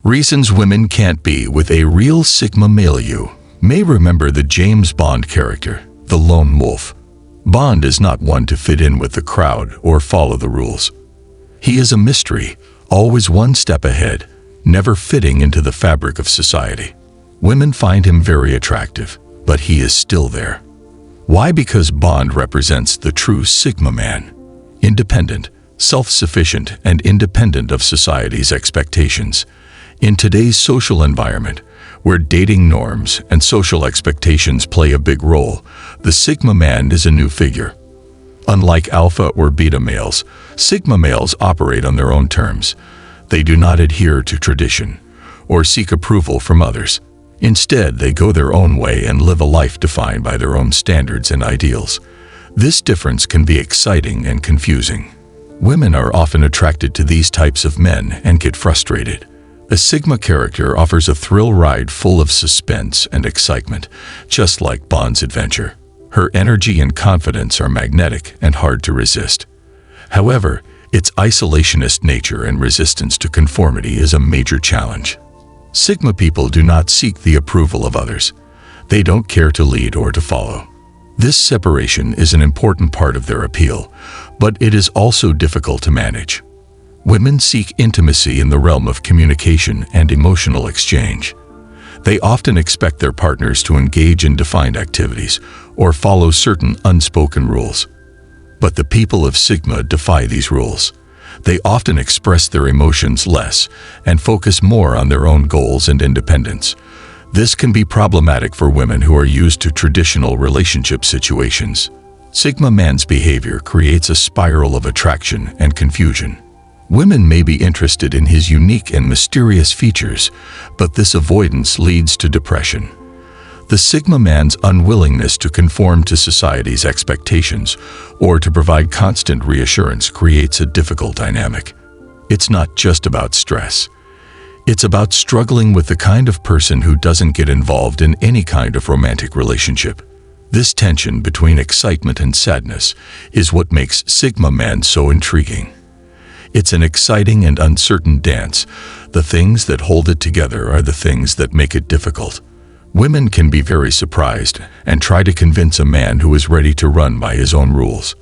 Reasons women can't be with a real Sigma male. You may remember the James Bond character, the lone wolf. Bond is not one to fit in with the crowd or follow the rules. He is a mystery, always one step ahead, never fitting into the fabric of society. Women find him very attractive, but he is still there. Why? Because Bond represents the true Sigma man. Independent, self-sufficient, and independent of society's expectations. In today's social environment, where dating norms and social expectations play a big role, the Sigma man is a new figure. Unlike alpha or beta males, Sigma males operate on their own terms. They do not adhere to tradition or seek approval from others. Instead, they go their own way and live a life defined by their own standards and ideals. This difference can be exciting and confusing. Women are often attracted to these types of men and get frustrated. A Sigma character offers a thrill ride full of suspense and excitement, just like Bond's adventure. Her energy and confidence are magnetic and hard to resist. However, its isolationist nature and resistance to conformity is a major challenge. Sigma people do not seek the approval of others. They don't care to lead or to follow. This separation is an important part of their appeal, but it is also difficult to manage. Women seek intimacy in the realm of communication and emotional exchange. They often expect their partners to engage in defined activities or follow certain unspoken rules. But the people of Sigma defy these rules. They often express their emotions less and focus more on their own goals and independence. This can be problematic for women who are used to traditional relationship situations. Sigma man's behavior creates a spiral of attraction and confusion. Women may be interested in his unique and mysterious features, but this avoidance leads to depression. The Sigma man's unwillingness to conform to society's expectations or to provide constant reassurance creates a difficult dynamic. It's not just about stress. It's about struggling with the kind of person who doesn't get involved in any kind of romantic relationship. This tension between excitement and sadness is what makes Sigma man so intriguing. It's an exciting and uncertain dance. The things that hold it together are the things that make it difficult. Women can be very surprised and try to convince a man who is ready to run by his own rules.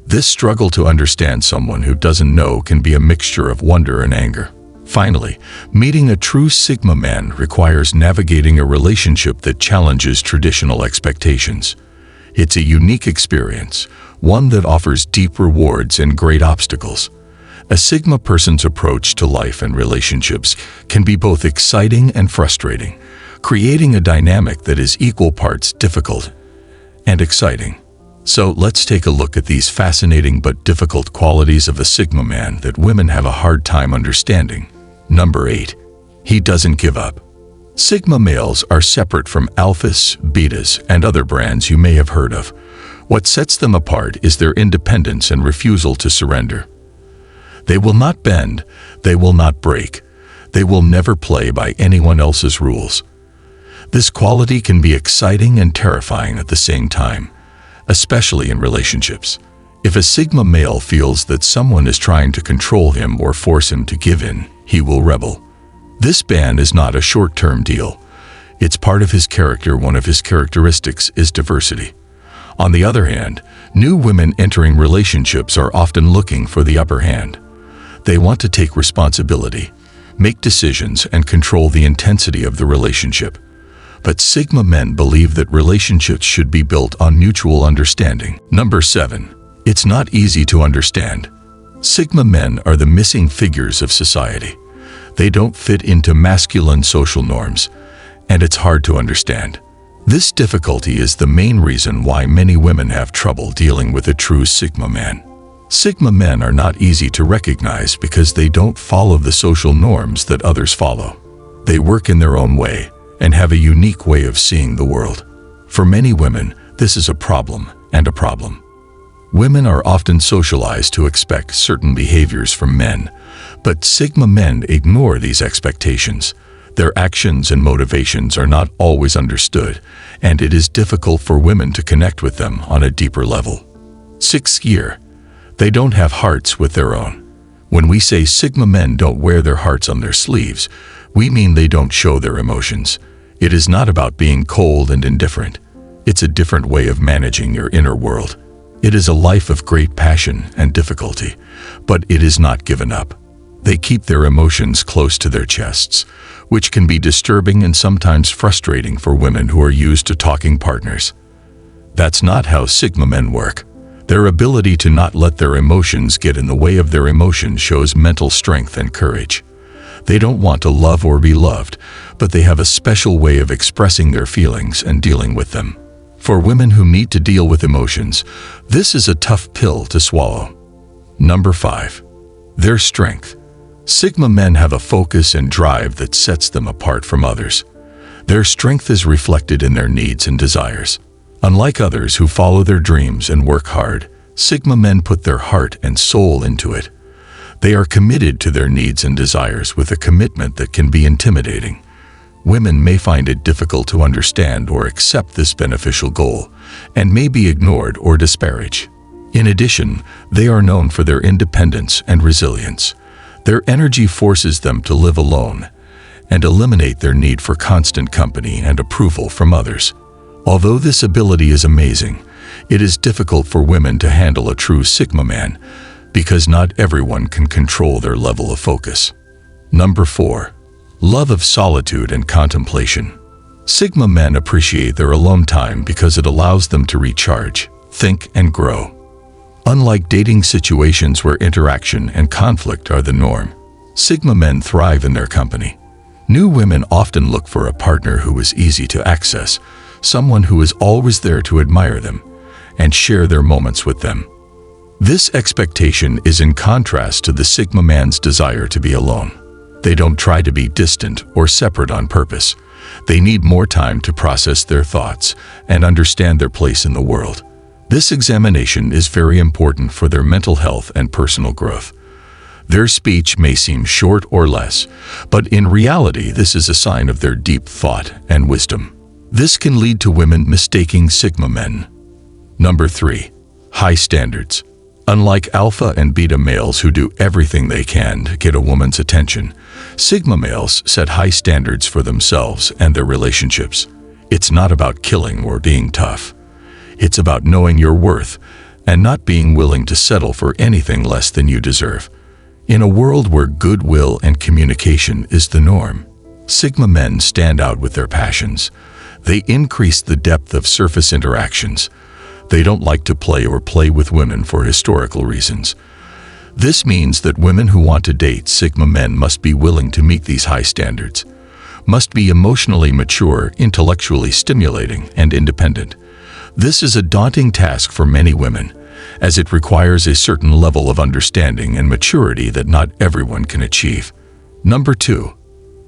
This struggle to understand someone who doesn't know can be a mixture of wonder and anger. Finally, meeting a true Sigma man requires navigating a relationship that challenges traditional expectations. It's a unique experience, one that offers deep rewards and great obstacles. A Sigma person's approach to life and relationships can be both exciting and frustrating, creating a dynamic that is equal parts difficult and exciting. So let's take a look at these fascinating but difficult qualities of a Sigma man that women have a hard time understanding. Number 8. He doesn't give up. Sigma males are separate from alphas, betas, and other brands you may have heard of. What sets them apart is their independence and refusal to surrender. They will not bend, they will not break, they will never play by anyone else's rules. This quality can be exciting and terrifying at the same time, especially in relationships. If a Sigma male feels that someone is trying to control him or force him to give in, he will rebel. This ban is not a short-term deal. It's part of his character. One of his characteristics is diversity. On the other hand, new women entering relationships are often looking for the upper hand. They want to take responsibility, make decisions, and control the intensity of the relationship. But Sigma men believe that relationships should be built on mutual understanding. Number 7. It's not easy to understand. Sigma men are the missing figures of society. They don't fit into masculine social norms, and it's hard to understand. This difficulty is the main reason why many women have trouble dealing with a true Sigma man. Sigma men are not easy to recognize because they don't follow the social norms that others follow. They work in their own way and have a unique way of seeing the world. For many women, this is a problem and a problem. Women are often socialized to expect certain behaviors from men, but Sigma men ignore these expectations. Their actions and motivations are not always understood, and it is difficult for women to connect with them on a deeper level. 6th year. They don't have hearts with their own. When we say Sigma men don't wear their hearts on their sleeves, We mean they don't show their emotions. It is not about being cold and indifferent. It's a different way of managing your inner world. It is a life of great passion and difficulty, but it is not given up. They keep their emotions close to their chests, which can be disturbing and sometimes frustrating for women who are used to talking partners. That's not how Sigma men work. Their ability to not let their emotions get in the way of their emotions shows mental strength and courage. They don't want to love or be loved, but they have a special way of expressing their feelings and dealing with them. For women who need to deal with emotions, this is a tough pill to swallow. Number 5. Their strength. Sigma men have a focus and drive that sets them apart from others. Their strength is reflected in their needs and desires. Unlike others who follow their dreams and work hard, Sigma men put their heart and soul into it. They are committed to their needs and desires with a commitment that can be intimidating. Women may find it difficult to understand or accept this beneficial goal, and may be ignored or disparaged. In addition, they are known for their independence and resilience. Their energy forces them to live alone and eliminate their need for constant company and approval from others. Although this ability is amazing, it is difficult for women to handle a true Sigma man because not everyone can control their level of focus. Number 4. Love of solitude and contemplation. Sigma men appreciate their alone time because it allows them to recharge, think, and grow. Unlike dating situations where interaction and conflict are the norm, Sigma men thrive in their company. New women often look for a partner who is easy to access, someone who is always there to admire them and share their moments with them. This expectation is in contrast to the Sigma man's desire to be alone. They don't try to be distant or separate on purpose. They need more time to process their thoughts and understand their place in the world. This examination is very important for their mental health and personal growth. Their speech may seem short or less, but in reality this is a sign of their deep thought and wisdom. This can lead to women mistaking Sigma men. Number 3. High standards. Unlike alpha and beta males who do everything they can to get a woman's attention, Sigma males set high standards for themselves and their relationships. It's not about killing or being tough. It's about knowing your worth and not being willing to settle for anything less than you deserve. In a world where goodwill and communication is the norm, Sigma men stand out with their passions. They increase the depth of surface interactions. They don't like to play with women for historical reasons. This means that women who want to date Sigma men must be willing to meet these high standards, must be emotionally mature, intellectually stimulating, and independent. This is a daunting task for many women, as it requires a certain level of understanding and maturity that not everyone can achieve. Number 2.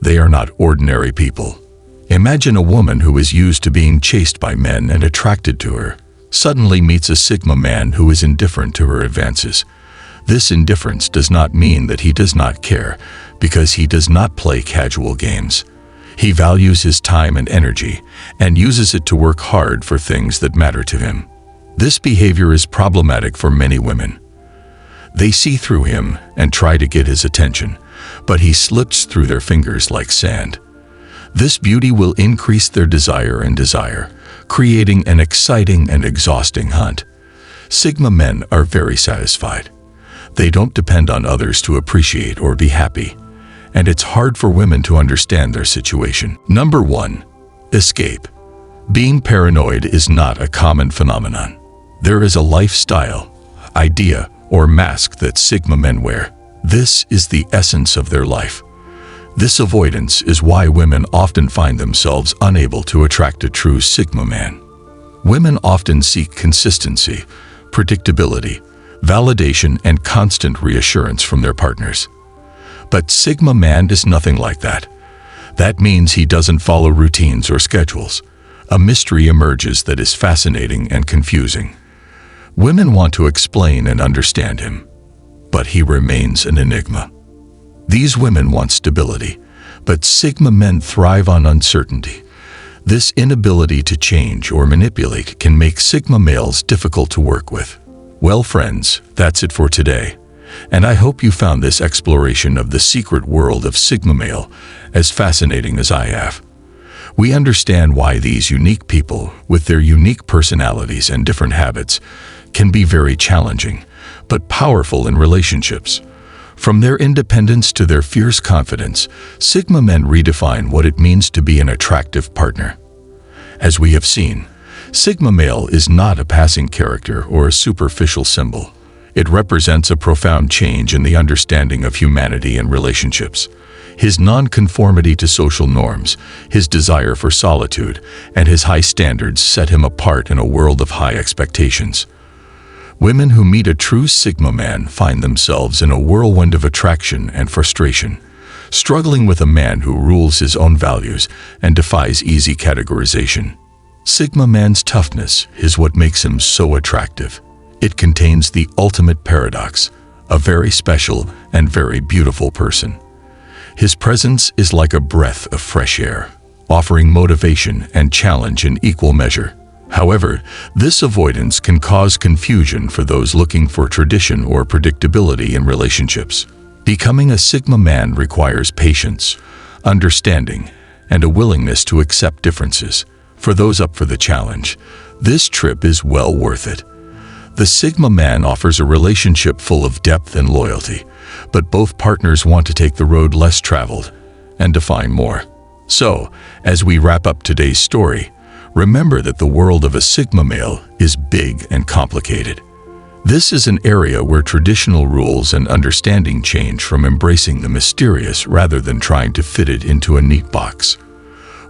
They are not ordinary people. Imagine a woman who is used to being chased by men and attracted to her, suddenly meets a Sigma man who is indifferent to her advances. This indifference does not mean that he does not care, because he does not play casual games. He values his time and energy and uses it to work hard for things that matter to him. This behavior is problematic for many women. They see through him and try to get his attention, but he slips through their fingers like sand. This beauty will increase their desire, creating an exciting and exhausting hunt. Sigma men are very satisfied. They don't depend on others to appreciate or be happy, and it's hard for women to understand their situation. Number 1. Escape. Being paranoid is not a common phenomenon. There is a lifestyle, idea, or mask that Sigma men wear. This is the essence of their life. This avoidance is why women often find themselves unable to attract a true Sigma man. Women often seek consistency, predictability, validation, and constant reassurance from their partners. But Sigma man is nothing like that. That means he doesn't follow routines or schedules. A mystery emerges that is fascinating and confusing. Women want to explain and understand him, but he remains an enigma. These women want stability, but Sigma men thrive on uncertainty. This inability to change or manipulate can make Sigma males difficult to work with. Well, friends, that's it for today. And I hope you found this exploration of the secret world of Sigma male as fascinating as I have. We understand why these unique people, with their unique personalities and different habits, can be very challenging, but powerful in relationships. From their independence to their fierce confidence, Sigma men redefine what it means to be an attractive partner. As we have seen, Sigma male is not a passing character or a superficial symbol. It represents a profound change in the understanding of humanity and relationships. His nonconformity to social norms, his desire for solitude, and his high standards set him apart in a world of high expectations. Women who meet a true Sigma man find themselves in a whirlwind of attraction and frustration, struggling with a man who rules his own values and defies easy categorization. Sigma man's toughness is what makes him so attractive. It contains the ultimate paradox, a very special and very beautiful person. His presence is like a breath of fresh air, offering motivation and challenge in equal measure. However, this avoidance can cause confusion for those looking for tradition or predictability in relationships. Becoming a Sigma man requires patience, understanding, and a willingness to accept differences. For those up for the challenge, this trip is well worth it. The Sigma man offers a relationship full of depth and loyalty, but both partners want to take the road less traveled and define more. So, as we wrap up today's story, remember that the world of a Sigma male is big and complicated. This is an area where traditional rules and understanding change from embracing the mysterious rather than trying to fit it into a neat box.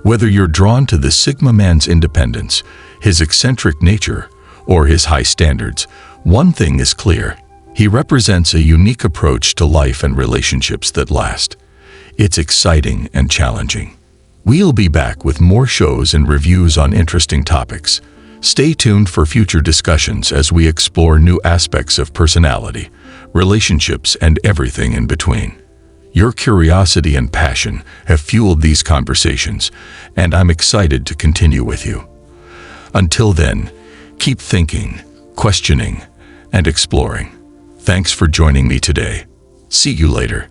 Whether you're drawn to the Sigma man's independence, his eccentric nature, or his high standards, one thing is clear. He represents a unique approach to life and relationships that last. It's exciting and challenging. We'll be back with more shows and reviews on interesting topics. Stay tuned for future discussions as we explore new aspects of personality, relationships, and everything in between. Your curiosity and passion have fueled these conversations, and I'm excited to continue with you. Until then, keep thinking, questioning, and exploring. Thanks for joining me today. See you later.